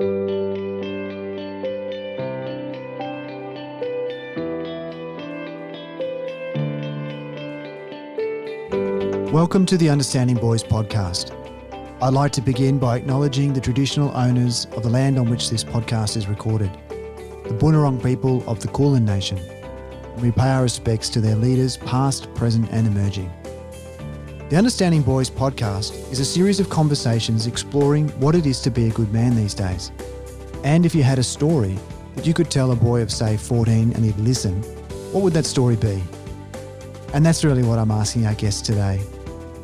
Welcome to the Understanding Boys podcast. I'd like to begin by acknowledging the traditional owners of the land on which this podcast is recorded, the Boonwurrung people of the Kulin Nation, and we pay our respects to their leaders past, present and emerging. The Understanding Boys podcast is a series of conversations exploring what it is to be a good man these days. And if you had a story that you could tell a boy of, say, 14 and he'd listen, what would that story be? And that's really what I'm asking our guests today.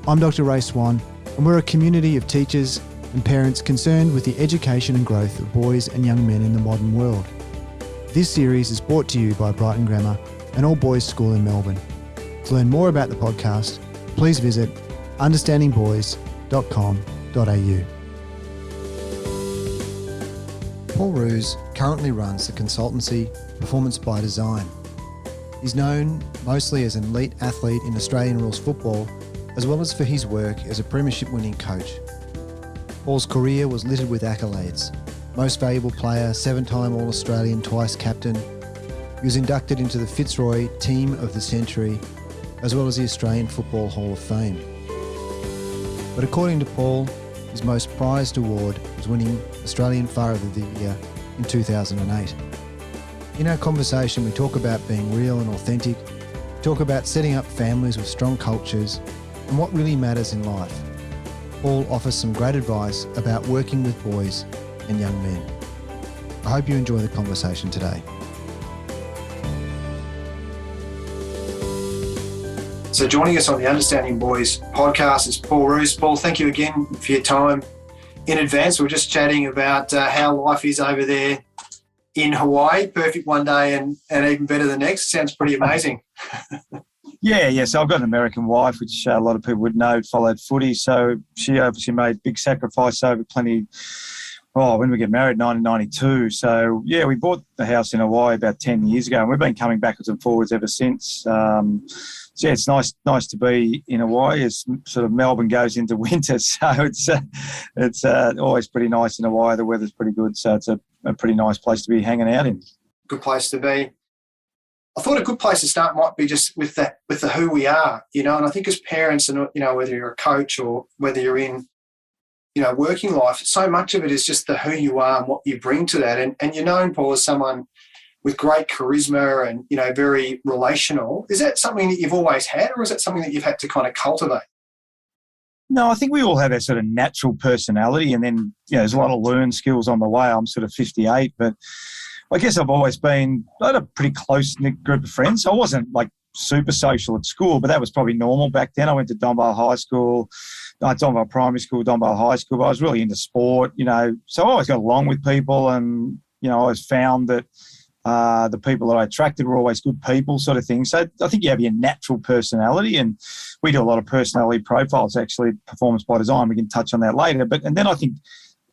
I'm Dr. Roos, and we're a community of teachers and parents concerned with the education and growth of boys and young men in the modern world. This series is brought to you by Brighton Grammar, an all-boys school in Melbourne. To learn more about the podcast, please visit understandingboys.com.au. Paul Roos currently runs the consultancy Performance by Design. He's known mostly as an elite athlete in Australian rules football, as well as for his work as a premiership winning coach. Paul's career was littered with accolades. Most valuable player, 7-time All-Australian, twice captain. He was inducted into the Fitzroy Team of the Century, as well as the Australian Football Hall of Fame. But according to Paul, his most prized award was winning Australian Father of the Year in 2008. In our conversation, we talk about being real and authentic, we talk about setting up families with strong cultures, and what really matters in life. Paul offers some great advice about working with boys and young men. I hope you enjoy the conversation today. So joining us on the Understanding Boys podcast is Paul Roos. Paul, thank you again for your time in advance. We were just chatting about how life is over there in Hawaii. Perfect one day and even better the next. Sounds pretty amazing. Yeah. So I've got an American wife, which a lot of people would know, followed footy. So she obviously made big sacrifice over when we get married, 1992. So, yeah, we bought the house in Hawaii about 10 years ago, and we've been coming backwards and forwards ever since. So, yeah, it's nice to be in Hawaii as sort of Melbourne goes into winter. So it's always pretty nice in Hawaii. The weather's pretty good, so it's a pretty nice place to be hanging out in. Good place to be. I thought a good place to start might be just with the who we are, and I think as parents and, whether you're a coach or whether you're in, working life, so much of it is just the who you are and what you bring to that. And you're known, Paul, as someone with great charisma and, very relational. Is that something that you've always had, or is that something that you've had to kind of cultivate? No, I think we all have our sort of natural personality, and then, there's a lot of learned skills on the way. I'm sort of 58, but I guess I had a pretty close-knit group of friends. I wasn't like super social at school, but that was probably normal back then. I went to Donvale High School, Donvale Primary School, Donvale High School, but I was really into sport, so I always got along with people, and, I always found that the people that I attracted were always good people, sort of thing. So I think you have your natural personality, and we do a lot of personality profiles, actually, Performance by Design. We can touch on that later. And then I think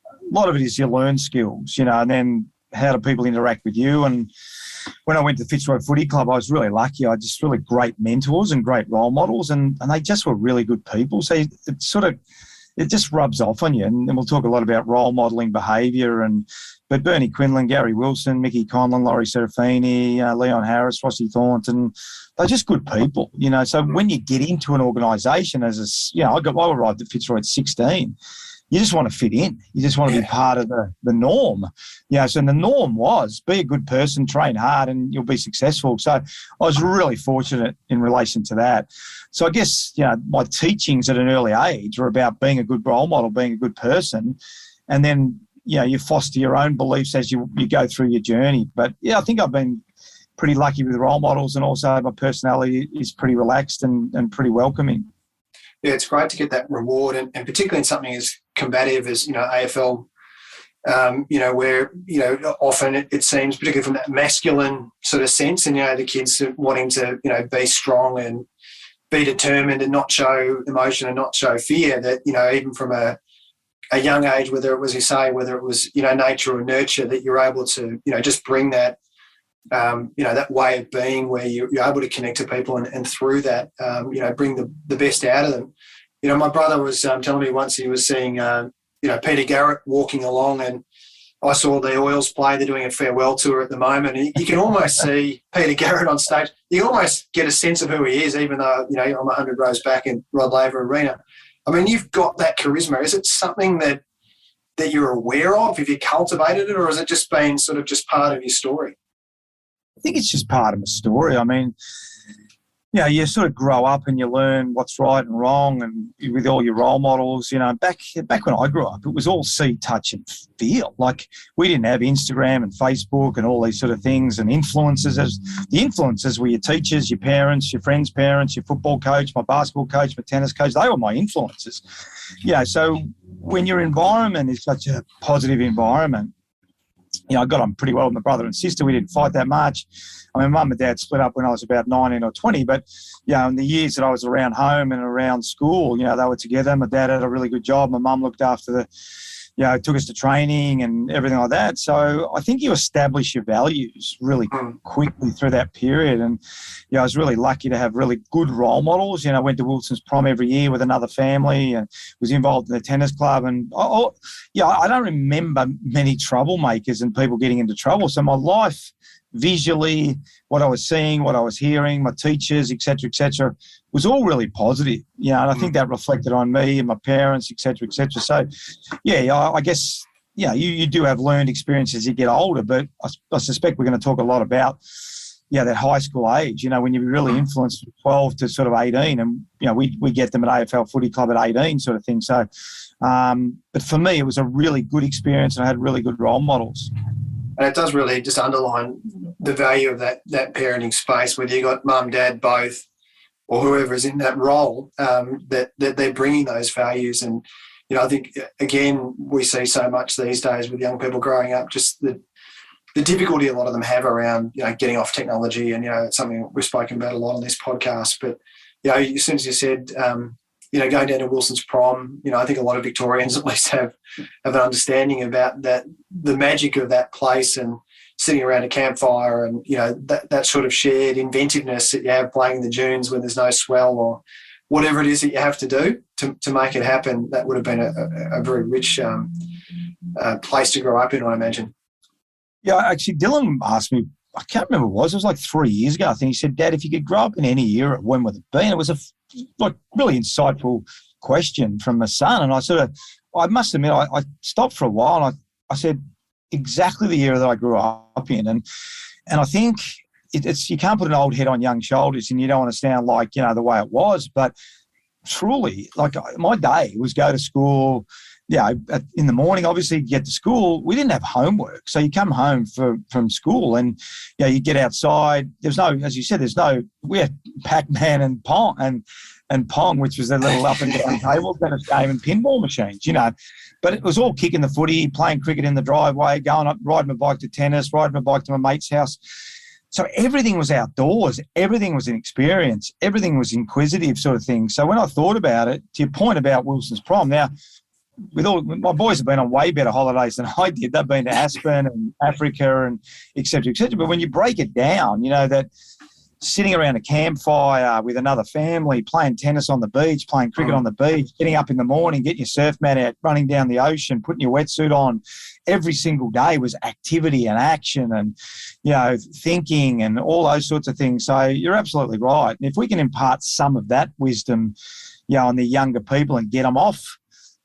a lot of it is your learned skills, and then how do people interact with you? And when I went to Fitzroy Footy Club, I was really lucky. I had just really great mentors and great role models, and they just were really good people. So it just rubs off on you. And we'll talk a lot about role modelling behaviour. But Bernie Quinlan, Gary Wilson, Mickey Conlon, Laurie Serafini, Leon Harris, Rossi Thornton, they're just good people, So when you get into an organisation I arrived at Fitzroy at 16. You just want to fit in. You just want to be part of the norm. So the norm was be a good person, train hard, and you'll be successful. So I was really fortunate in relation to that. So I guess, my teachings at an early age were about being a good role model, being a good person, and then, you foster your own beliefs as you go through your journey. But, I think I've been pretty lucky with role models, and also my personality is pretty relaxed and pretty welcoming. Yeah, it's great to get that reward, and particularly in something as combative as, AFL, where, often it seems, particularly from that masculine sort of sense, and, the kids wanting to, be strong and be determined and not show emotion and not show fear, that, even from a young age, whether it was, nature or nurture, that you're able to, just bring that, that way of being where you're able to connect to people and through that, bring the best out of them. My brother was telling me once he was seeing, Peter Garrett walking along, and I saw the Oils play. They're doing a farewell tour at the moment. And you can almost see Peter Garrett on stage. You can almost get a sense of who he is, even though, you know, I'm 100 rows back in Rod Laver Arena. I mean, you've got that charisma. Is it something that you're aware of? Have you cultivated it, or has it just been sort of just part of your story? I think it's just part of my story. I mean, you know, you sort of grow up and you learn what's right and wrong, and with all your role models, you know, back when I grew up, it was all see, touch and feel. Like, we didn't have Instagram and Facebook and all these sort of things and influences. The influences were your teachers, your parents, your friends' parents, your football coach, my basketball coach, my tennis coach. They were my influences. Yeah, so when your environment is such a positive environment, you know, I got on pretty well with my brother and sister. We didn't fight that much. I mean, mum and dad split up when I was about 19 or 20, but, you know, in the years that I was around home and around school, you know, they were together. My dad had a really good job. My mum looked after took us to training and everything like that. So I think you establish your values really quickly through that period. And, you know, I was really lucky to have really good role models. You know, I went to Wilson's prom every year with another family and was involved in the tennis club. And, I don't remember many troublemakers and people getting into trouble. So my life, visually, what I was seeing, what I was hearing, my teachers, et cetera, was all really positive. You know, and I think that reflected on me and my parents, et cetera. So, yeah, I guess, yeah, you do have learned experience as you get older, but I suspect we're going to talk a lot about, yeah, that high school age, you know, when you're really influenced from 12 to sort of 18, and, you know, we get them at AFL Footy Club at 18 sort of thing. So, but for me, it was a really good experience and I had really good role models. And it does really just underline the value of that parenting space, whether you got mum, dad, both, or whoever is in that role, that they're bringing those values. And, you know, I think, again, we see so much these days with young people growing up, just the difficulty a lot of them have around, you know, getting off technology. And, you know, it's something we've spoken about a lot on this podcast. But, you know, as soon as you said, you know, going down to Wilson's prom, you know, I think a lot of Victorians at least have an understanding about that, the magic of that place, and sitting around a campfire and, you know, that sort of shared inventiveness that you have playing in the dunes when there's no swell or whatever it is that you have to do to make it happen. That would have been a very rich place to grow up in, I imagine. Yeah, actually, Dylan asked me, I can't remember what it was like 3 years ago, I think. He said, Dad, if you could grow up in any era, when would it be? And it was a really insightful question from my son. And I must admit, I stopped for a while and I said exactly the era that I grew up in. And I think it's you can't put an old head on young shoulders, and you don't want to sound like, you know, the way it was. But truly, like, my day was go to school. Yeah, in the morning, obviously, you get to school. We didn't have homework. So you come home from school and, you know, you get outside. There's no, as you said, we had Pac-Man and Pong, which was a little up and down table tennis game, and pinball machines, you know. But it was all kicking the footy, playing cricket in the driveway, going up, riding my bike to tennis, riding my bike to my mate's house. So everything was outdoors. Everything was an experience. Everything was inquisitive sort of thing. So when I thought about it, to your point about Wilson's prom, now, my boys have been on way better holidays than I did. They've been to Aspen and Africa and et cetera, et cetera. But when you break it down, you know, that sitting around a campfire with another family, playing tennis on the beach, playing cricket on the beach, getting up in the morning, getting your surf mat out, running down the ocean, putting your wetsuit on, every single day was activity and action and, you know, thinking and all those sorts of things. So you're absolutely right. And if we can impart some of that wisdom, you know, on the younger people and get them off,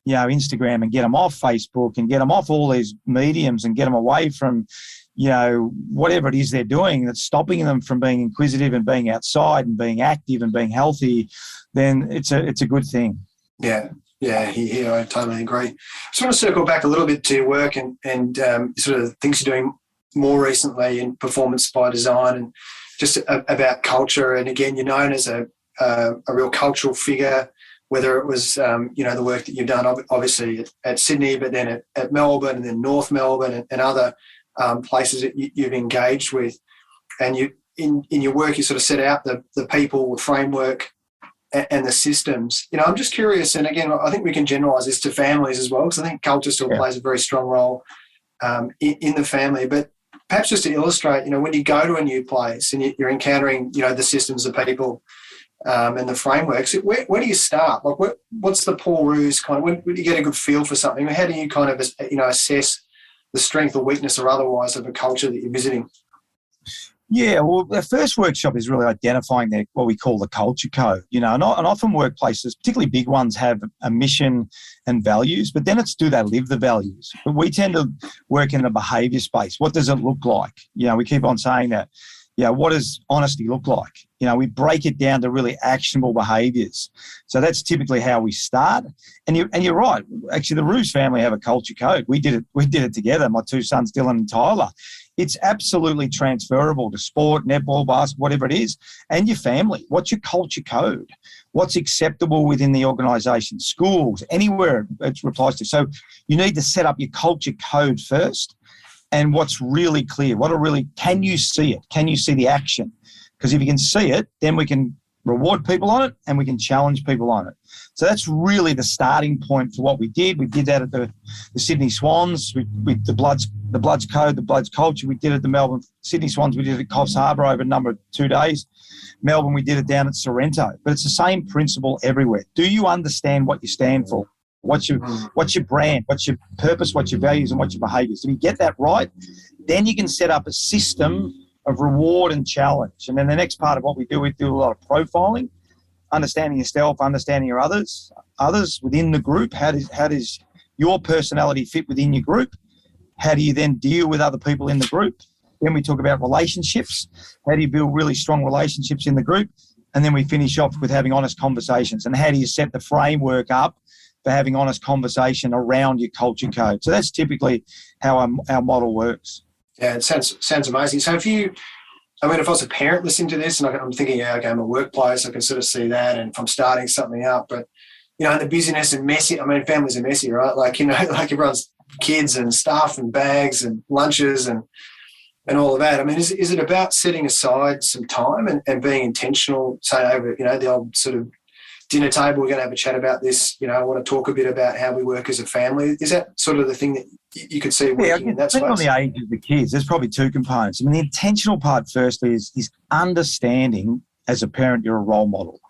you know, Instagram, and get them off Facebook and get them off all these mediums and get them away from, you know, whatever it is they're doing that's stopping them from being inquisitive and being outside and being active and being healthy, then it's a good thing. Yeah, I totally agree. I just want to circle back a little bit to your work and sort of things you're doing more recently in Performance by Design, and just about culture. And again, you're known as a real cultural figure, whether it was, you know, the work that you've done obviously at Sydney, but then at Melbourne and then North Melbourne and other places that you've engaged with. And you in your work, you sort of set out the people, the framework and the systems. You know, I'm just curious, and again, I think we can generalise this to families as well, because I think culture still plays a very strong role in the family. But perhaps just to illustrate, you know, when you go to a new place and you're encountering, you know, the systems, the people, and the frameworks, where do you start? Like, what's the Paul Roos kind of, when do you get a good feel for something? How do you kind of, you know, assess the strength or weakness or otherwise of a culture that you're visiting? Yeah, well, the first workshop is really identifying what we call the culture code, and often workplaces, particularly big ones, have a mission and values, but then it's do they live the values? But we tend to work in the behaviour space. What does it look like? We keep on saying that. What does honesty look like? We break it down to really actionable behaviours. So that's typically how we start. And you're right. Actually, the Roos family have a culture code. We did it together. My two sons, Dylan and Tyler. It's absolutely transferable to sport, netball, basketball, whatever it is, and your family. What's your culture code? What's acceptable within the organisation, schools, anywhere it applies to? So you need to set up your culture code first. And what's really clear, can you see it? Can you see the action? Because if you can see it, then we can reward people on it and we can challenge people on it. So that's really the starting point for what we did. We did that at the Sydney Swans, with the Bloods code, the Bloods culture. We did it at the Melbourne Sydney Swans. We did it at Coffs Harbour over a number of 2 days. Melbourne, we did it down at Sorrento. But it's the same principle everywhere. Do you understand what you stand for? What's your brand? What's your purpose? What's your values and what's your behaviours? If you get that right, then you can set up a system of reward and challenge. And then the next part of what we do a lot of profiling, understanding yourself, understanding your others within the group. How does your personality fit within your group? How do you then deal with other people in the group? Then we talk about relationships. How do you build really strong relationships in the group? And then we finish off with having honest conversations. And how do you set the framework up for having honest conversation around your culture code? So that's typically how our model works. Yeah, it sounds amazing. So if I was a parent listening to this and I'm thinking, I'm a workplace, I can sort of see that, and if I'm starting something up, but, and the busyness and messy, families are messy, right? Like everyone's kids and stuff and bags and lunches and all of that. Is it about setting aside some time and being intentional, say over, the old sort of dinner table, we're going to have a chat about this, I want to talk a bit about how we work as a family. Is that sort of the thing that you could see working in that space? On the age of the kids, there's probably two components. The intentional part firstly is understanding as a parent you're a role model.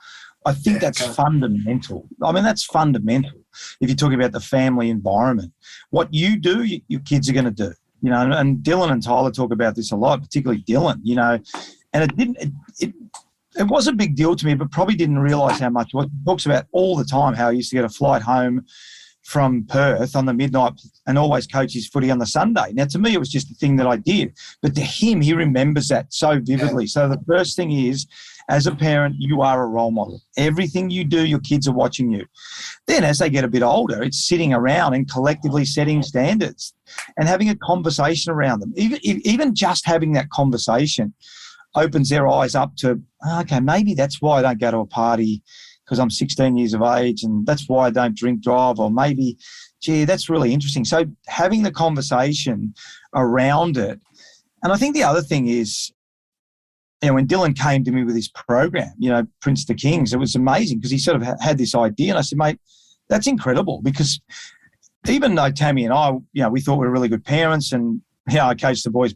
I think that's fundamental. That's fundamental. If you're talking about the family environment, what you do, your kids are going to do. And Dylan and Tyler talk about this a lot, particularly Dylan, and it was a big deal to me, but probably didn't realise how much. He talks about all the time how he used to get a flight home from Perth on the midnight and always coach his footy on the Sunday. Now, to me, it was just a thing that I did. But to him, he remembers that so vividly. Yeah. So the first thing is, as a parent, you are a role model. Everything you do, your kids are watching you. Then as they get a bit older, it's sitting around and collectively setting standards and having a conversation around them. Even just having that conversation opens their eyes up to, okay, maybe that's why I don't go to a party because I'm 16 years of age, and that's why I don't drink drive, or maybe, gee, that's really interesting. So having the conversation around it. And I think the other thing is, when Dylan came to me with his program, Prince to Kings, it was amazing because he sort of had this idea, and I said, mate, that's incredible, because even though Tammy and I, we thought we were really good parents, and I coached the boys'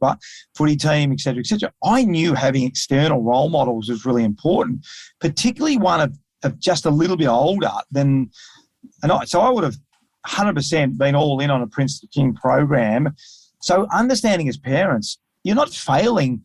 footy team, et cetera, I knew having external role models was really important, particularly one of just a little bit older than, so I would have 100% been all in on a Prince to King program. So understanding as parents, you're not failing.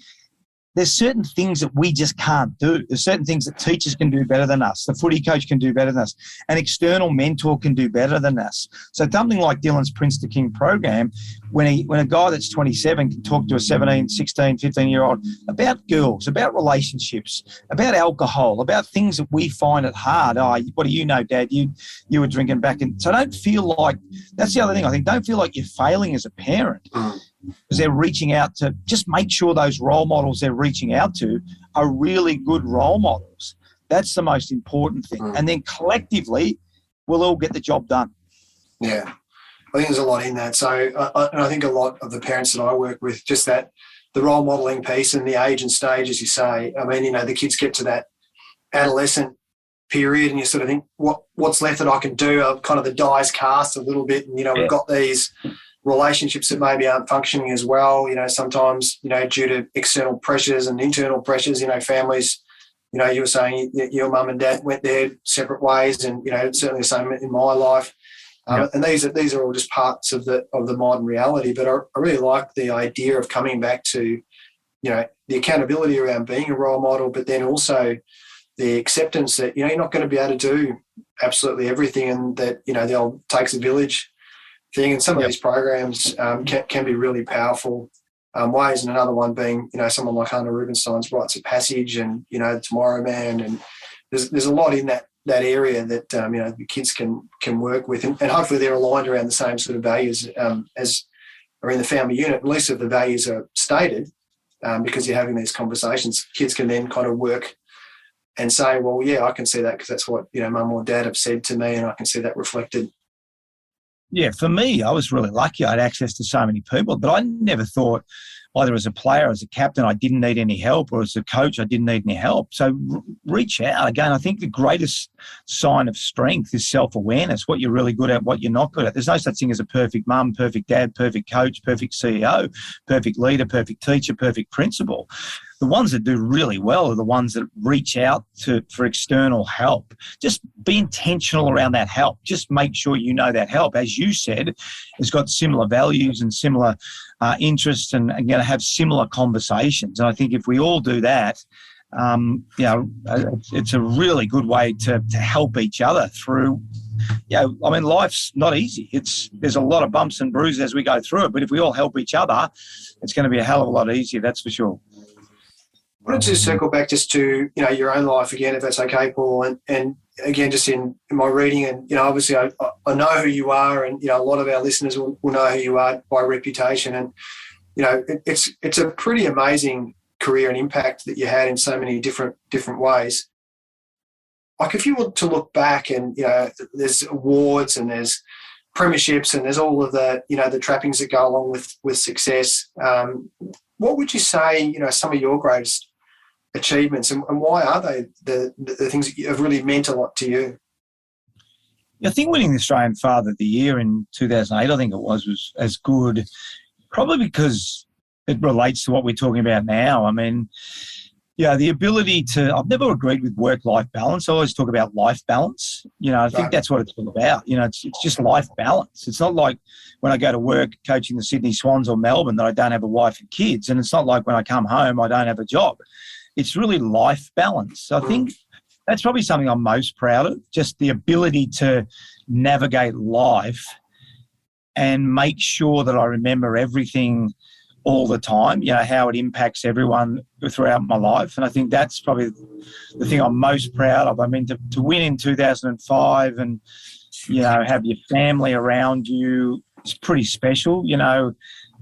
There's certain things that we just can't do. There's certain things that teachers can do better than us. The footy coach can do better than us. An external mentor can do better than us. So something like Dylan's Prince to King program, when a guy that's 27 can talk to a 17, 16, 15-year-old about girls, about relationships, about alcohol, about things that we find it hard. Oh, what do you know, Dad? You were drinking back. And so don't feel like, that's the other thing I think, don't feel like you're failing as a parent. Because they're reaching out to, just make sure those role models they're reaching out to are really good role models. That's the most important thing. And then collectively, we'll all get the job done. Yeah, I think there's a lot in that. So I think a lot of the parents that I work with, just that, the role modelling piece and the age and stage, as you say, the kids get to that adolescent period and you sort of think, what's left that I can do? Kind of the die's cast a little bit, and, we've got these relationships that maybe aren't functioning as well, sometimes, due to external pressures and internal pressures, families, you were saying your mum and dad went their separate ways, and, certainly the same in my life. And these are all just parts of the modern reality. But I really like the idea of coming back to, the accountability around being a role model, but then also the acceptance that, you're not going to be able to do absolutely everything, and that, the old takes a village thing. And some of these programs can be really powerful ways. And another one being, someone like Hunter Rubinstein's Rites of Passage and, Tomorrow Man. And there's a lot in that area that, the kids can work with. And hopefully they're aligned around the same sort of values as are in the family unit. At least if the values are stated, because you're having these conversations, kids can then kind of work and say, well, yeah, I can see that because that's what, mum or dad have said to me, and I can see that reflected. Yeah, for me, I was really lucky. I had access to so many people, but I never thought either as a player, as a captain, I didn't need any help, or as a coach, I didn't need any help. So reach out. Again, I think the greatest sign of strength is self-awareness, what you're really good at, what you're not good at. There's no such thing as a perfect mum, perfect dad, perfect coach, perfect CEO, perfect leader, perfect teacher, perfect principal. The ones that do really well are the ones that reach out for external help. Just be intentional around that help. Just make sure you know that help, as you said, has got similar values and similar interests, and going to have similar conversations. And I think if we all do that, it's a really good way to help each other through. Life's not easy. There's a lot of bumps and bruises as we go through it. But if we all help each other, it's going to be a hell of a lot easier. That's for sure. I wanted to circle back just to, your own life again, if that's okay, Paul. And again, just in my reading, and, obviously I know who you are, and, a lot of our listeners will know who you are by reputation. And, it's a pretty amazing career and impact that you had in so many different ways. Like if you were to look back and, there's awards and there's premierships and there's all of the, the trappings that go along with success, what would you say, some of your greatest achievements, and why are they the things that have really meant a lot to you? I think winning the Australian Father of the Year in 2008, I think it was as good, probably because it relates to what we're talking about now. I mean, the ability to, I've never agreed with work-life balance. I always talk about life balance. I think that's what it's all about. It's just life balance. It's not like when I go to work coaching the Sydney Swans or Melbourne that I don't have a wife and kids. And it's not like when I come home I don't have a job. It's really life balance. So I think that's probably something I'm most proud of, just the ability to navigate life and make sure that I remember everything all the time, how it impacts everyone throughout my life. And I think that's probably the thing I'm most proud of. I mean, to win in 2005 and, have your family around you is pretty special,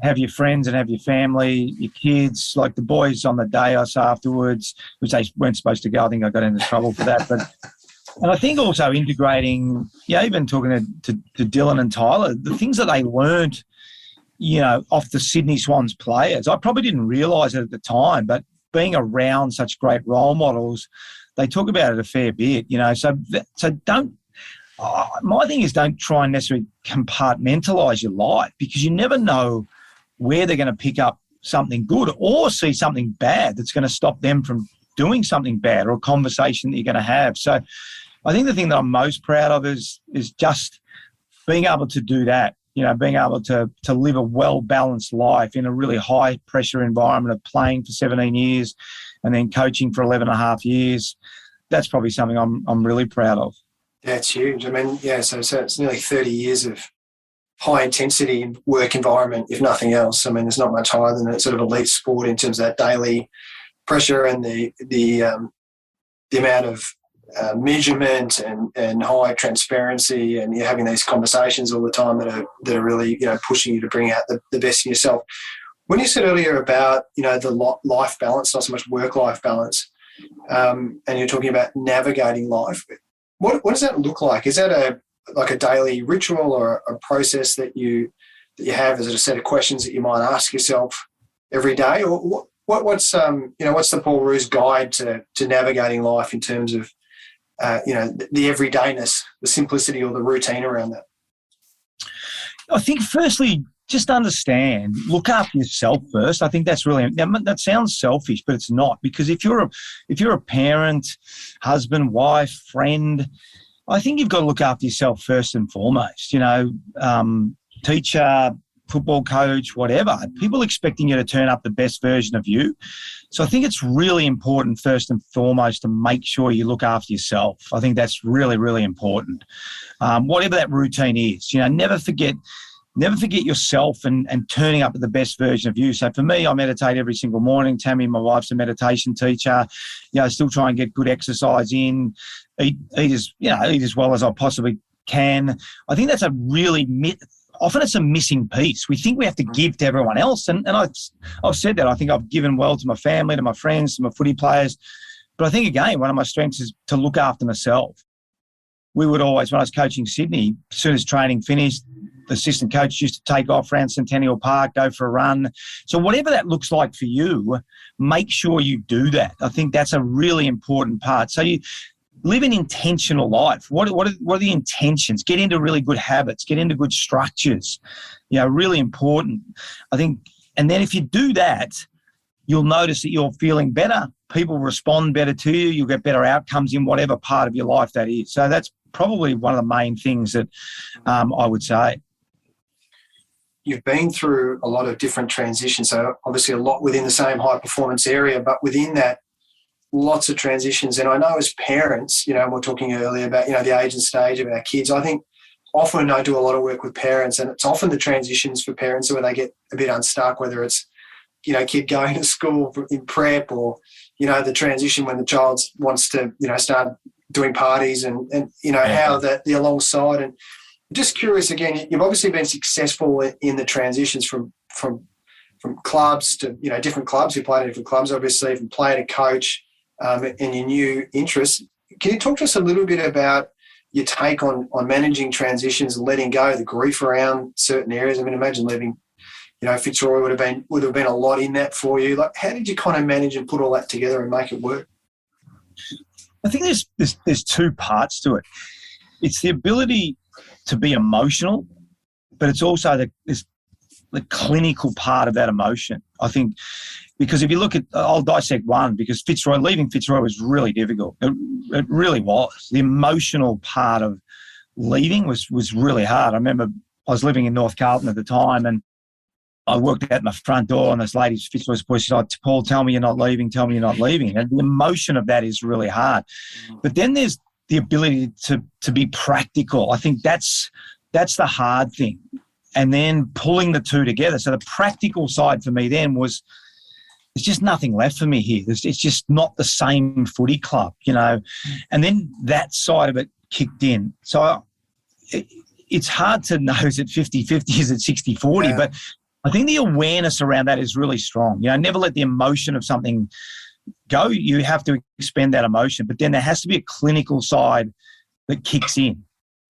have your friends and have your family, your kids, like the boys on the day I saw afterwards, which they weren't supposed to go. I think I got into trouble for that. And I think also integrating, even talking to Dylan and Tyler, the things that they learned, off the Sydney Swans players. I probably didn't realise it at the time, but being around such great role models, they talk about it a fair bit, So don't, my thing is don't try and necessarily compartmentalise your life, because you never know where they're going to pick up something good or see something bad that's going to stop them from doing something bad, or a conversation that you're going to have. So I think the thing that I'm most proud of is just being able to do that, being able to live a well-balanced life in a really high-pressure environment of playing for 17 years and then coaching for 11 and a half years. That's probably something I'm really proud of. That's huge. I mean, so it's nearly 30 years of high-intensity work environment, if nothing else. I mean, there's not much higher than a sort of elite sport in terms of that daily pressure and the amount of measurement and high transparency, and you're having these conversations all the time that are really pushing you to bring out the best in yourself. When you said earlier about the life balance, not so much work-life balance, and you're talking about navigating life, what does that look like? Is that a daily ritual or a process that you have? Is it a set of questions that you might ask yourself every day, or what's the Paul Roos guide to navigating life in terms of the everydayness, the simplicity, or the routine around that? I think firstly, just understand, look after yourself first. I think that's really, that sounds selfish, but it's not, because if you're a parent, husband, wife, friend, I think you've got to look after yourself first and foremost. You know, teacher, football coach, whatever. People expecting you to turn up the best version of you. So I think it's really important first and foremost to make sure you look after yourself. I think that's really, really important. Whatever that routine is, you know, never forget yourself and turning up at the best version of you. So for me, I meditate every single morning. Tammy, my wife's a meditation teacher. You know, still try and get good exercise in, eat as well as I possibly can. I think that's often it's a missing piece. We think we have to give to everyone else. And I've said that. I think I've given well to my family, to my friends, to my footy players. But I think, again, one of my strengths is to look after myself. We would always, when I was coaching Sydney, as soon as training finished, the assistant coach used to take off around Centennial Park, go for a run. So whatever that looks like for you, make sure you do that. I think that's a really important part. So you live an intentional life. What are the intentions? Get into really good habits. Get into good structures. You know, really important. I think, and then if you do that, you'll notice that you're feeling better. People respond better to you. You'll get better outcomes in whatever part of your life that is. So that's probably one of the main things that I would say. You've been through a lot of different transitions, so obviously a lot within the same high performance area, but within that, lots of transitions. And I know as parents, you know, we were talking earlier about, you know, the age and stage of our kids. I think often I do a lot of work with parents, and it's often the transitions for parents where they get a bit unstuck, whether it's, you know, kid going to school in prep, or, you know, the transition when the child wants to, you know, start doing parties and you know, how that the alongside. And just curious, again, you've obviously been successful in the transitions from clubs to, you know, different clubs. You played in different clubs, obviously, from player to coach, and your new interests. Can you talk to us a little bit about your take on managing transitions and letting go, the grief around certain areas? I mean, imagine leaving, you know, Fitzroy would have been a lot in that for you. Like, how did you kind of manage and put all that together and make it work? I think there's two parts to it. It's the ability to be emotional, but it's also the clinical part of that emotion. I think, because if you look at, I'll dissect one, because leaving Fitzroy was really difficult. It really was. The emotional part of leaving was really hard. I remember I was living in North Carlton at the time, and I worked out my front door, and this lady, Fitzroy's boy, she said, "Paul, tell me you're not leaving. Tell me you're not leaving." And the emotion of that is really hard. But then there's the ability to be practical. I think that's the hard thing. And then pulling the two together. So the practical side for me then was, there's just nothing left for me here. It's just not the same footy club, you know. And then that side of it kicked in. So it's hard to know, is it 50-50, is it 60-40? Yeah. But I think the awareness around that is really strong. You know, never let the emotion of something go. You have to expend that emotion. But then there has to be a clinical side that kicks in.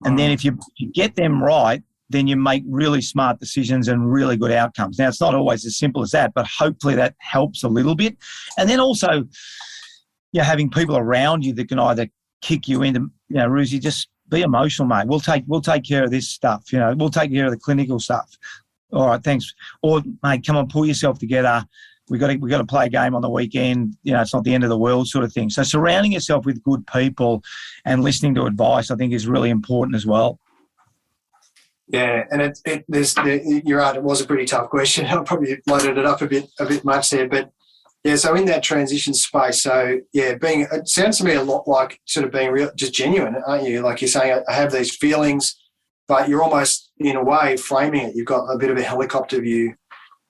And then if you get them right, then you make really smart decisions and really good outcomes. Now, it's not always as simple as that, but hopefully that helps a little bit. And then also, you know, having people around you that can either kick you into, you know, Roosy, just be emotional, mate. We'll take care of this stuff. You know, we'll take care of the clinical stuff. All right, thanks. Or, mate, come on, pull yourself together. We got to play a game on the weekend. You know, it's not the end of the world, sort of thing. So surrounding yourself with good people and listening to advice, I think, is really important as well. Yeah, and you're right. It was a pretty tough question. I probably loaded it up a bit much there, but yeah. So in that transition space, so yeah, it sounds to me a lot like sort of being real, just genuine, aren't you? Like you're saying, I have these feelings, but you're almost in a way framing it. You've got a bit of a helicopter view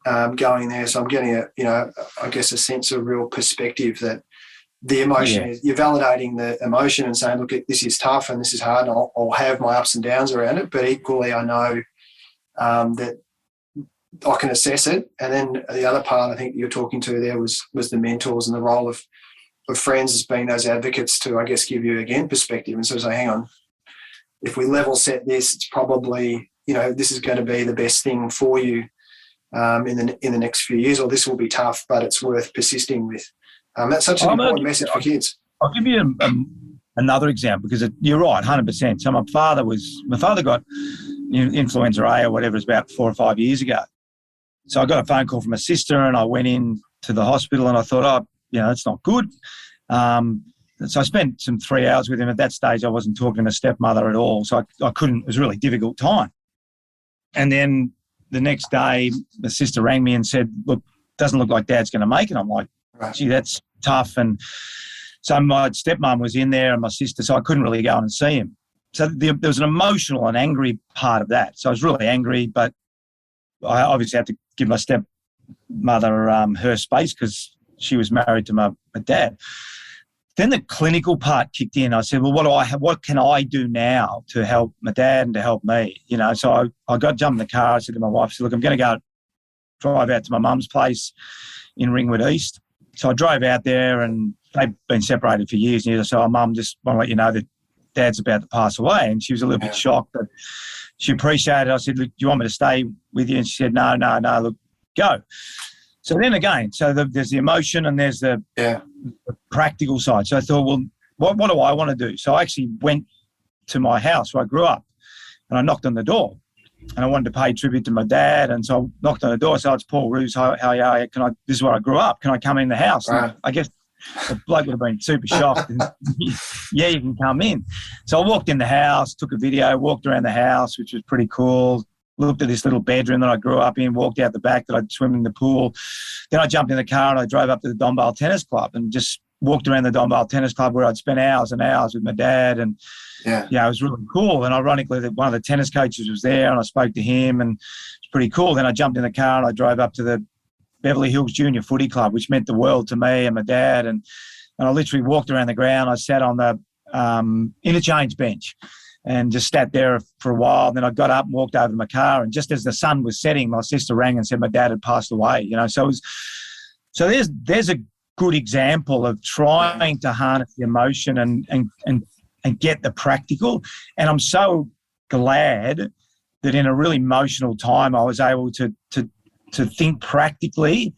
going there. So I'm getting I guess a sense of real perspective that the emotion is, you're validating the emotion and saying, look, this is tough and this is hard, and I'll have my ups and downs around it, but equally I know that I can assess it. And then the other part I think you're talking to there was the mentors and the role of friends as being those advocates to, I guess, give you, again, perspective and sort of say, hang on, if we level set this, it's probably, you know, this is going to be the best thing for you in the next few years, or this will be tough, but it's worth persisting with. That's such an important message for kids. I'll give you another example, because you're right, 100%. So my father got influenza A or whatever, it was about 4 or 5 years ago. So I got a phone call from my sister, and I went in to the hospital, and I thought, it's not good. So I spent some 3 hours with him. At that stage, I wasn't talking to stepmother at all, so I couldn't. It was a really difficult time. And then the next day, the sister rang me and said, "Look, doesn't look like Dad's going to make it." I'm like, "Gee, that's tough." And so my stepmom was in there and my sister, so I couldn't really go and see him. So there was an emotional and angry part of that. So I was really angry, but I obviously had to give my stepmother her space because she was married to my dad. Then the clinical part kicked in. I said, well, what can I do now to help my dad and to help me? You know, so I jumped in the car. I said to my wife, look, I'm going to go drive out to my mum's place in Ringwood East. So I drove out there and they've been separated for years. And so, Mum, just want to let you know that Dad's about to pass away. And she was a little bit shocked, but she appreciated it. I said, look, do you want me to stay with you? And she said, no, look, go. So then again, there's the emotion and there's the practical side. So I thought, well, what do I want to do? So I actually went to my house where I grew up and I knocked on the door and I wanted to pay tribute to my dad. And so I knocked on the door. So it's Paul Roos, how are you? This is where I grew up. Can I come in the house? Right. I guess the bloke would have been super shocked. And, yeah, you can come in. So I walked in the house, took a video, walked around the house, which was pretty cool. Looked at this little bedroom that I grew up in, walked out the back that I'd swim in the pool. Then I jumped in the car and I drove up to the Donvale Tennis Club and just walked around the Donvale Tennis Club where I'd spent hours and hours with my dad. And, it was really cool. And ironically, one of the tennis coaches was there and I spoke to him and it's pretty cool. Then I jumped in the car and I drove up to the Beverly Hills Junior Footy Club, which meant the world to me and my dad. And I literally walked around the ground. I sat on the interchange bench and just sat there for a while. And then I got up and walked over to my car. And just as the sun was setting, my sister rang and said my dad had passed away. You know, so there's a good example of trying to harness the emotion and get the practical. And I'm so glad that in a really emotional time I was able to think practically.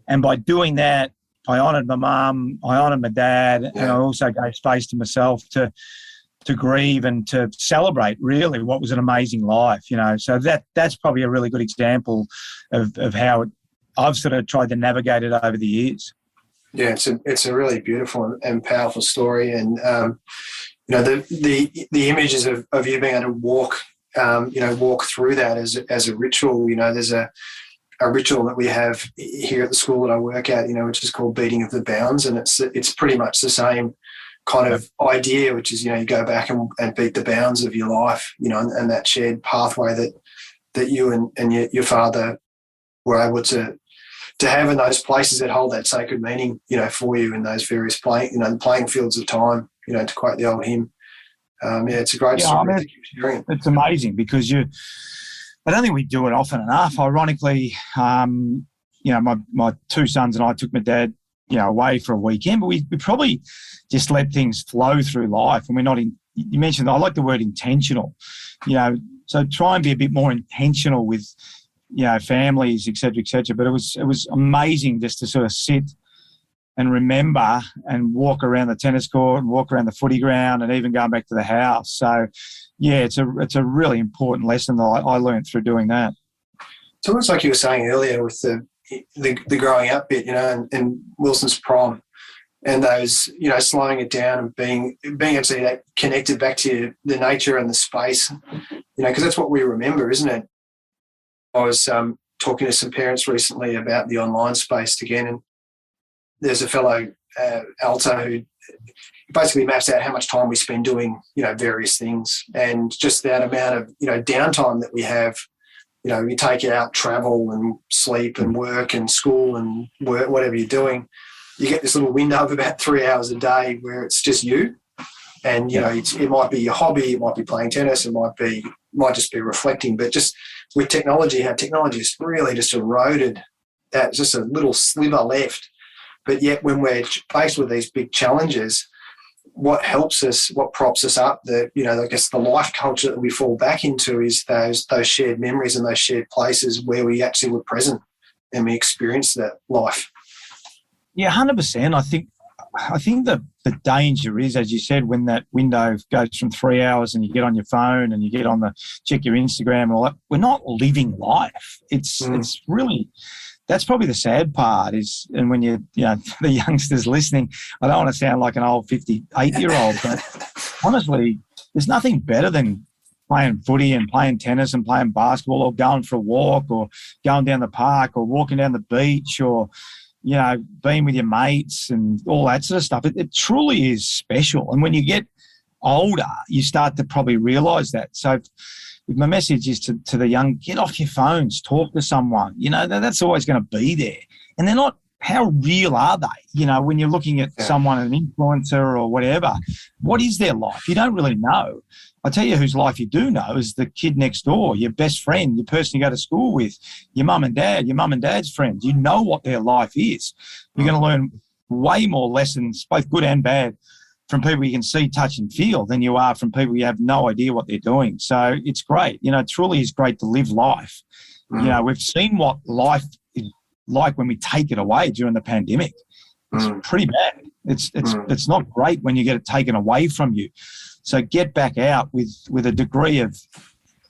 And by doing that, I honoured my mum, I honoured my dad, and I also gave space to myself to grieve and to celebrate really what was an amazing life, you know. So that's probably a really good example of how I've sort of tried to navigate it over the years. Yeah, it's a really beautiful and powerful story. And, you know, the images of you being able to walk through that as a ritual, you know, there's a ritual that we have here at the school that I work at, you know, which is called beating of the bounds. And it's pretty much the same kind of idea, which is, you know, you go back and beat the bounds of your life, you know, and that shared pathway that you and your father were able to have in those places that hold that sacred meaning, you know, for you in those various playing fields of time, you know, to quote the old hymn. It's a great story. I mean, it's amazing because I don't think we do it often enough. Ironically, you know, my two sons and I took my dad, you know, away for a weekend, but we probably just let things flow through life. And we're not you mentioned, I like the word intentional, you know, so try and be a bit more intentional with, you know, families, et cetera, et cetera. But it was amazing just to sort of sit and remember and walk around the tennis court and walk around the footy ground and even going back to the house. So, yeah, it's a really important lesson that I learned through doing that. It's almost like you were saying earlier with the growing up bit, you know, and Wilson's prom and those, you know, slowing it down and being actually connected back to the nature and the space, you know, because that's what we remember, isn't it? I was talking to some parents recently about the online space again, and there's a fellow, Alto, who basically maps out how much time we spend doing, you know, various things, and just that amount of, you know, downtime that we have. You know, you take out travel and sleep and work and school and work, whatever you're doing, you get this little window of about 3 hours a day where it's just you. And, you know, it might be your hobby, it might be playing tennis, it might just be reflecting. But just with technology, how technology has really just eroded that, it's just a little sliver left. But yet when we're faced with these big challenges, what helps us, what props us up, you know, I guess the life culture that we fall back into is those shared memories and those shared places where we actually were present and we experienced that life. Yeah, 100%. I think the danger is, as you said, when that window goes from 3 hours and you get on your phone and you get on check your Instagram and all that, we're not living life. It's really, that's probably the sad part is, and when the youngsters listening, I don't want to sound like an old 58-year-old, but honestly, there's nothing better than playing footy and playing tennis and playing basketball or going for a walk or going down the park or walking down the beach or, being with your mates and all that sort of stuff. It truly is special. And when you get older, you start to probably realise that. So my message is to the young, get off your phones, talk to someone. That's always going to be there. And they're not, how real are they? When you're looking at someone, an influencer or whatever, what is their life? You don't really know. I tell you whose life you do know is the kid next door, your best friend, your person you go to school with, your mum and dad, your mum and dad's friends. You know what their life is. You're going to learn way more lessons, both good and bad, from people you can see, touch and feel than you are from people you have no idea what they're doing. So it's great. It truly is great to live life. We've seen what life is like when we take it away during the pandemic. It's pretty bad. It's not great when you get it taken away from you. So get back out with a degree of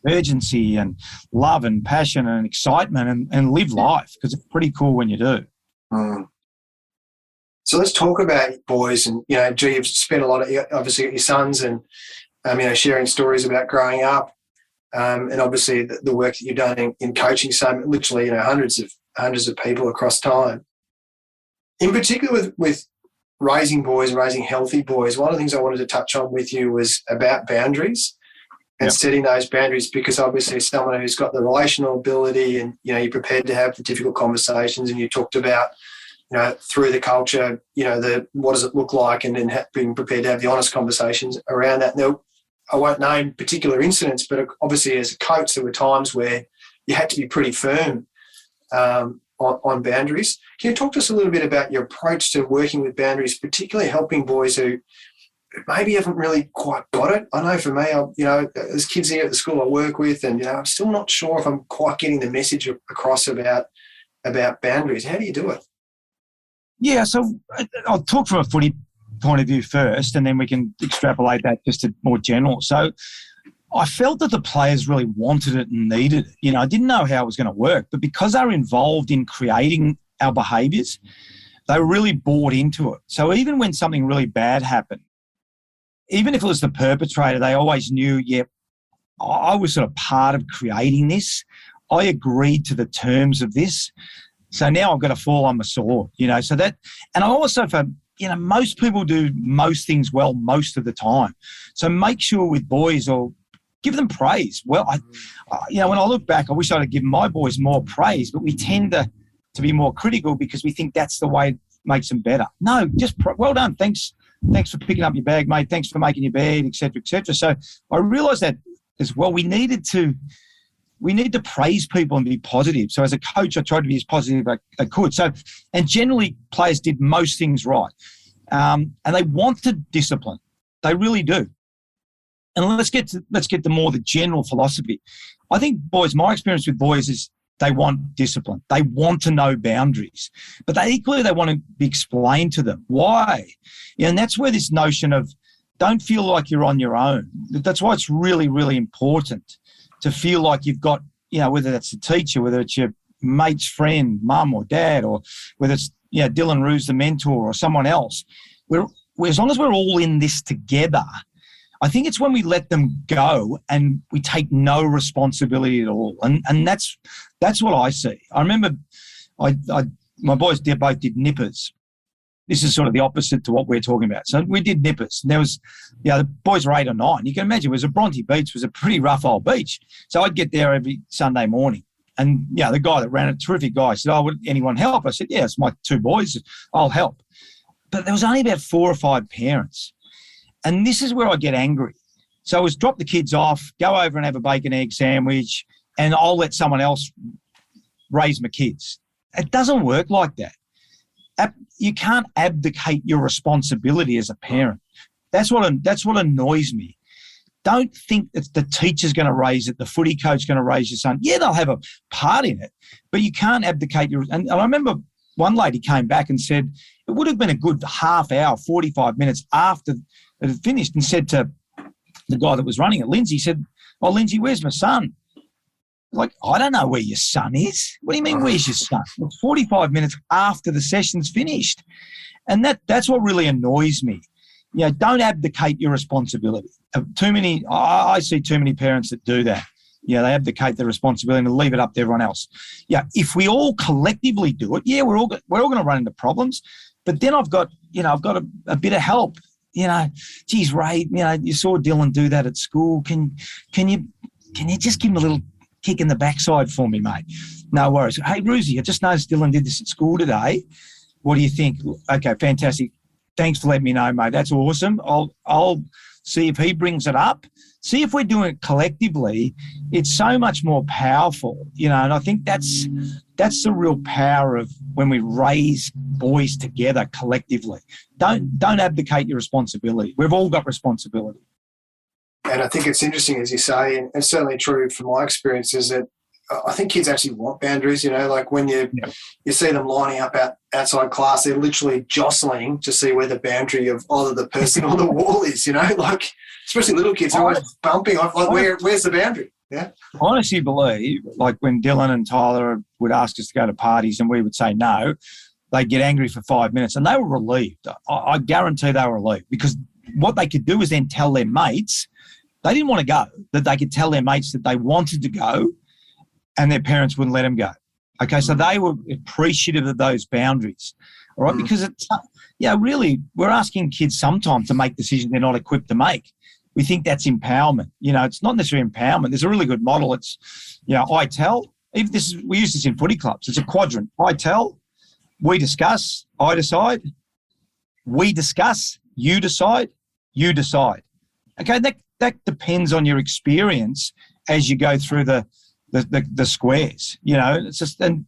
urgency and love and passion and excitement and live life, because it's pretty cool when you do. So let's talk about boys. And, you've spent a lot of, obviously, your sons and, sharing stories about growing up, and obviously the work that you've done in coaching some, literally, hundreds of people across time. In particular with raising boys and raising healthy boys, one of the things I wanted to touch on with you was about boundaries and setting those boundaries, because obviously someone who's got the relational ability and, you're prepared to have the difficult conversations, and you talked about, through the culture, what does it look like, and then being prepared to have the honest conversations around that. Now, I won't name particular incidents, but obviously as a coach, there were times where you had to be pretty firm on boundaries. Can you talk to us a little bit about your approach to working with boundaries, particularly helping boys who maybe haven't really quite got it? I know for me, there's kids here at the school I work with, and, I'm still not sure if I'm quite getting the message across about boundaries. How do you do it? Yeah, so I'll talk from a footy point of view first, and then we can extrapolate that just to more general. So I felt that the players really wanted it and needed it. I didn't know how it was going to work, but because they were involved in creating our behaviours, they really bought into it. So even when something really bad happened, even if it was the perpetrator, they always knew, I was sort of part of creating this. I agreed to the terms of this. So now I've got to fall on my sword, so that, and I also, most people do most things well most of the time. So make sure with boys, or give them praise. Well, when I look back, I wish I'd have given my boys more praise, but we tend to be more critical because we think that's the way it makes them better. No, just well done. Thanks for picking up your bag, mate. Thanks for making your bed, et cetera, et cetera. So I realised that as well, we need to praise people and be positive. So as a coach, I tried to be as positive as I could. So, and generally players did most things right. And they wanted discipline. They really do. And let's get to the general philosophy. I think my experience with boys is they want discipline. They want to know boundaries, but they want to be explained to them. Why? And that's where this notion of don't feel like you're on your own. That's why it's really, really important to feel like you've got, whether that's a teacher, whether it's your mate's friend, mum or dad, or whether it's, Dylan Roos, the mentor, or someone else. As long as we're all in this together, I think it's when we let them go and we take no responsibility at all. And that's what I see. I remember my boys both did nippers. This is sort of the opposite to what we're talking about. So we did nippers. And there was, the boys were 8 or 9. You can imagine it was a Bronte Beach. It was a pretty rough old beach. So I'd get there every Sunday morning. And, the guy that ran it, terrific guy, said, would anyone help? I said, yeah, it's my 2 boys. I'll help. But there was only about 4 or 5 parents. And this is where I get angry. So it was drop the kids off, go over and have a bacon egg sandwich, and I'll let someone else raise my kids. It doesn't work like that. You can't abdicate your responsibility as a parent. That's what annoys me. Don't think that the teacher's going to raise it, the footy coach going to raise your son. Yeah, they'll have a part in it, but you can't abdicate your. And I remember one lady came back and said it would have been a good half hour, 45 minutes after it had finished, and said to the guy that was running it, Lindsay, said, "Oh, Lindsay, where's my son?" Like, I don't know where your son is. What do you mean, where's your son? It's 45 minutes after the session's finished. And that's what really annoys me. You know, don't abdicate your responsibility. I see too many parents that do that. You know, they abdicate their responsibility and leave it up to everyone else. Yeah, if we all collectively do it, yeah, we're all going to run into problems. But then I've got a bit of help. You know, geez, Ray, you know, you saw Dylan do that at school. Can you just give him a little kick in the backside for me, mate? No worries. Hey, Roosie, I just noticed Dylan did this at school today. What do you think? Okay, fantastic. Thanks for letting me know, mate. That's awesome. I'll see if he brings it up. See if we're doing it collectively. It's so much more powerful, you know, and I think that's the real power of when we raise boys together collectively. Don't abdicate your responsibility. We've all got responsibility. And I think it's interesting, as you say, and it's certainly true from my experience, is that I think kids actually want boundaries, you know, like when you see them lining up outside class, they're literally jostling to see where the boundary of either the person or the wall is, you know, like especially little kids are always bumping off, like where's the boundary? Yeah. I honestly believe, like when Dylan and Tyler would ask us to go to parties and we would say no, they'd get angry for 5 minutes and they were relieved. I guarantee they were relieved, because what they could do is then tell their mates they didn't want to go, that they could tell their mates that they wanted to go, and their parents wouldn't let them go. Okay, so they were appreciative of those boundaries, all right? Because it's, really, we're asking kids sometimes to make decisions they're not equipped to make. We think that's empowerment. You know, it's not necessarily empowerment. There's a really good model. It's, you know, I tell. We use this in footy clubs. It's a quadrant. I tell, we discuss, I decide, we discuss, you decide, you decide. Okay, that depends on your experience as you go through the squares, you know. It's just, and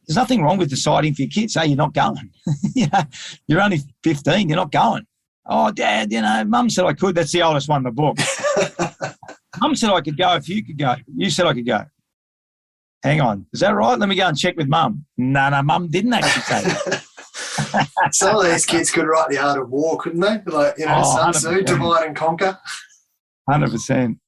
there's nothing wrong with deciding for your kids. Hey, you're not going. You know, you're only 15. You're not going. Oh, Dad, you know, Mum said I could. That's the oldest one in the book. Mum said I could go if you could go. You said I could go. Hang on, is that right? Let me go and check with Mum. No, Mum didn't actually say that. Some of these kids could write the art of war, couldn't they? Like, you know, Sun Tzu, divide and conquer. 100%.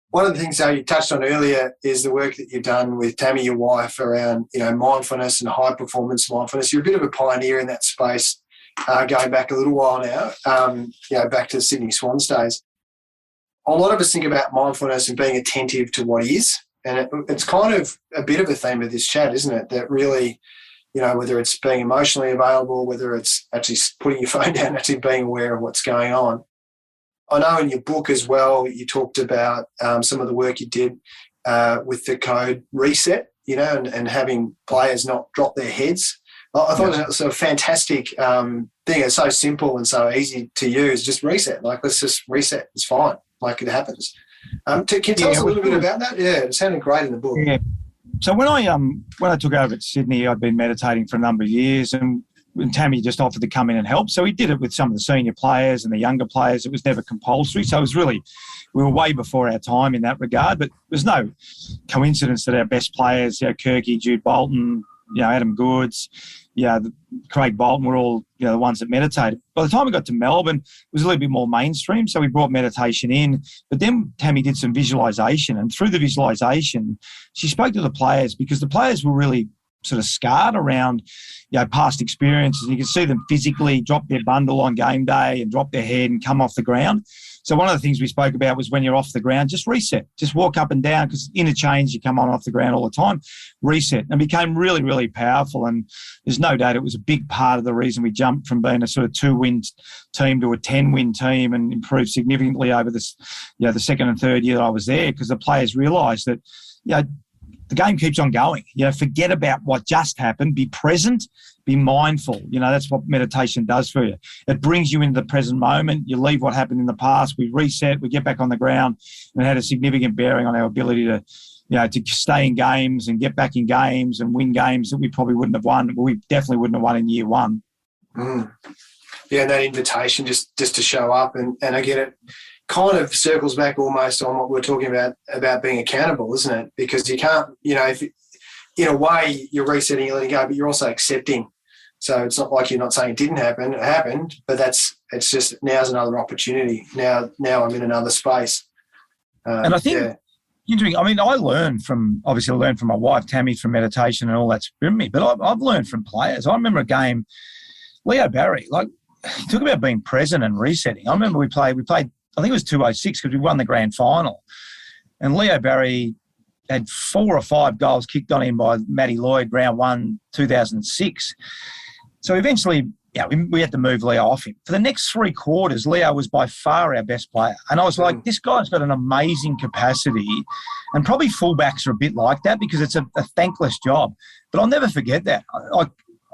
One of the things you touched on earlier is the work that you've done with Tammy, your wife, around, you know, mindfulness and high performance mindfulness. You're a bit of a pioneer in that space, going back a little while now, you know, back to the Sydney Swans days. A lot of us think about mindfulness and being attentive to what is, and it's kind of a bit of a theme of this chat, isn't it? That really, you know, whether it's being emotionally available, whether it's actually putting your phone down, actually being aware of what's going on. I know in your book as well, you talked about some of the work you did with the code reset, you know, and having players not drop their heads. I thought that was a fantastic thing. It's so simple and so easy to use. Just reset. Like, let's just reset. It's fine. Like, it happens. Can you tell us a little bit about that? Yeah, it sounded great in the book. Yeah. So when I took over at Sydney, I'd been meditating for a number of years, and Tammy just offered to come in and help. So we did it with some of the senior players and the younger players. It was never compulsory. So it was really, we were way before our time in that regard. But there's no coincidence that our best players, you know, Kirky, Jude Bolton, you know, Adam Goods, Craig Bolton were all, you know, the ones that meditated. By the time we got to Melbourne, it was a little bit more mainstream. So we brought meditation in. But then Tammy did some visualisation. And through the visualisation, she spoke to the players, because the players were really sort of scarred around, you know, past experiences. And you can see them physically drop their bundle on game day and drop their head and come off the ground. So one of the things we spoke about was when you're off the ground, just reset. Just walk up and down, because interchange, you come on off the ground all the time. Reset. And it became really, really powerful. And there's no doubt it was a big part of the reason we jumped from being a sort of 2-win team to a 10-win team, and improved significantly over this, you know, the second and third year that I was there, because the players realised that, you know, the game keeps on going. You know, forget about what just happened. Be present, be mindful. You know, that's what meditation does for you. It brings you into the present moment. You leave what happened in the past. We reset, we get back on the ground, and it had a significant bearing on our ability to, you know, to stay in games and get back in games and win games that we probably wouldn't have won. Well, we definitely wouldn't have won in year one. Yeah, and that invitation just to show up. And again, it kind of circles back almost on what we're talking about being accountable, isn't it? Because you can't, you know, if in a way you're resetting, you're letting go, but you're also accepting. So it's not like you're not saying it didn't happen, it happened, but it's just now's another opportunity. Now I'm in another space. And I think interesting. I mean, I learned from my wife, Tammy, from meditation and all that's been me, but I've learned from players. I remember a game, Leo Barry, talk about being present and resetting. I remember we played, I think it was 206 because we won the grand final. And Leo Barry had 4 or 5 goals kicked on him by Matty Lloyd, round 1, 2006. So eventually, we had to move Leo off him. For the next 3 quarters, Leo was by far our best player. And I was like, this guy's got an amazing capacity. And probably fullbacks are a bit like that because it's a thankless job. But I'll never forget that. I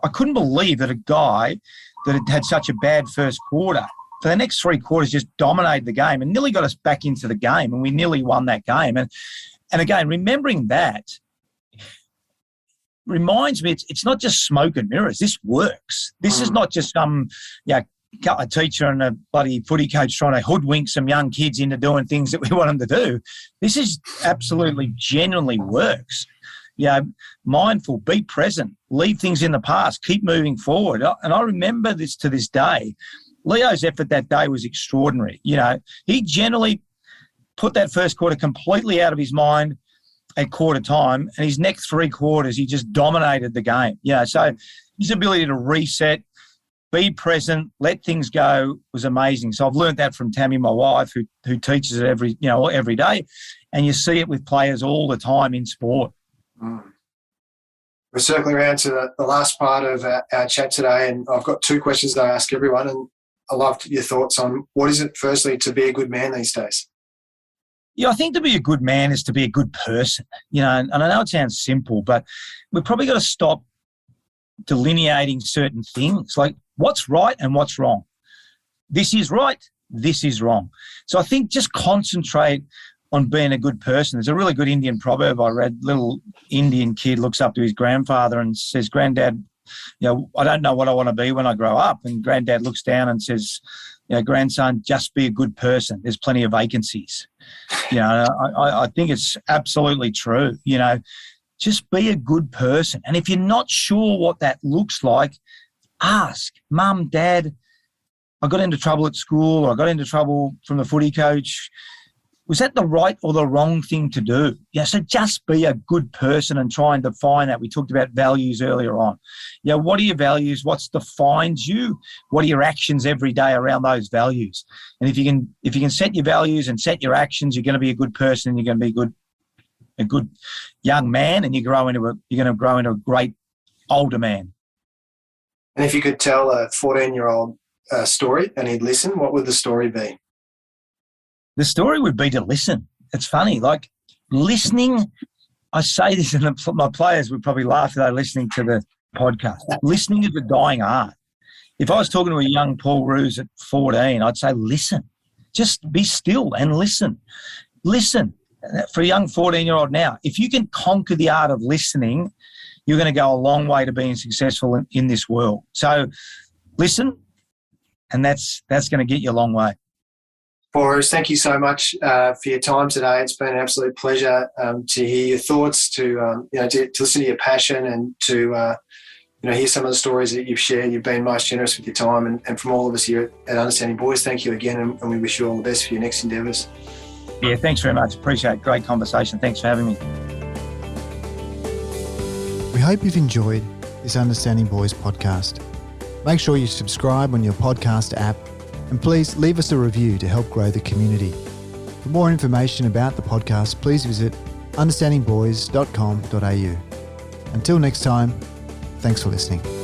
couldn't believe that a guy that had such a bad first quarter, for the next 3 quarters, just dominated the game and nearly got us back into the game. And we nearly won that game. And again, remembering that reminds me, it's not just smoke and mirrors. This works. This is not just a teacher and a bloody footy coach trying to hoodwink some young kids into doing things that we want them to do. This is absolutely genuinely works. Mindful, be present, leave things in the past, keep moving forward. And I remember this to this day. Leo's effort that day was extraordinary. He generally put that first quarter completely out of his mind at quarter time, and his next 3 quarters, he just dominated the game. So his ability to reset, be present, let things go was amazing. So I've learned that from Tammy, my wife, who teaches it every day, and you see it with players all the time in sport. We're circling around to the last part of our chat today, and I've got 2 questions that I ask everyone, and I loved your thoughts on what is it, firstly, to be a good man these days? I think to be a good man is to be a good person, and I know it sounds simple, but we've probably got to stop delineating certain things, like what's right and what's wrong. This is right, this is wrong. So I think just concentrate on being a good person. There's a really good Indian proverb I read. Little Indian kid looks up to his grandfather and says, "Granddad, I don't know what I want to be when I grow up." And Granddad looks down and says, "Grandson, just be a good person. There's plenty of vacancies." I think it's absolutely true. Just be a good person. And if you're not sure what that looks like, ask Mum, Dad, I got into trouble at school, or I got into trouble from the footy coach. Was that the right or the wrong thing to do? So just be a good person and try and define that. We talked about values earlier on. What are your values? What defines you? What are your actions every day around those values? And if you can set your values and set your actions, you're going to be a good person, and you're going to be a good young man, and you're going to grow into a great older man. And if you could tell a 14-year-old story and he'd listen, what would the story be? The story would be to listen. It's funny, listening. I say this, and my players would probably laugh if they're listening to the podcast. Listening is a dying art. If I was talking to a young Paul Roos at 14, I'd say, listen. Just be still and listen. Listen. For a young 14-year-old now, if you can conquer the art of listening, you're going to go a long way to being successful in this world. So listen, and that's going to get you a long way. Roos, thank you so much for your time today. It's been an absolute pleasure to hear your thoughts, to listen to your passion, and to hear some of the stories that you've shared. You've been most generous with your time, and from all of us here at Understanding Boys, thank you again, and we wish you all the best for your next endeavours. Yeah, thanks very much. Appreciate it. Great conversation. Thanks for having me. We hope you've enjoyed this Understanding Boys podcast. Make sure you subscribe on your podcast app, and please leave us a review to help grow the community. For more information about the podcast, please visit understandingboys.com.au. Until next time, thanks for listening.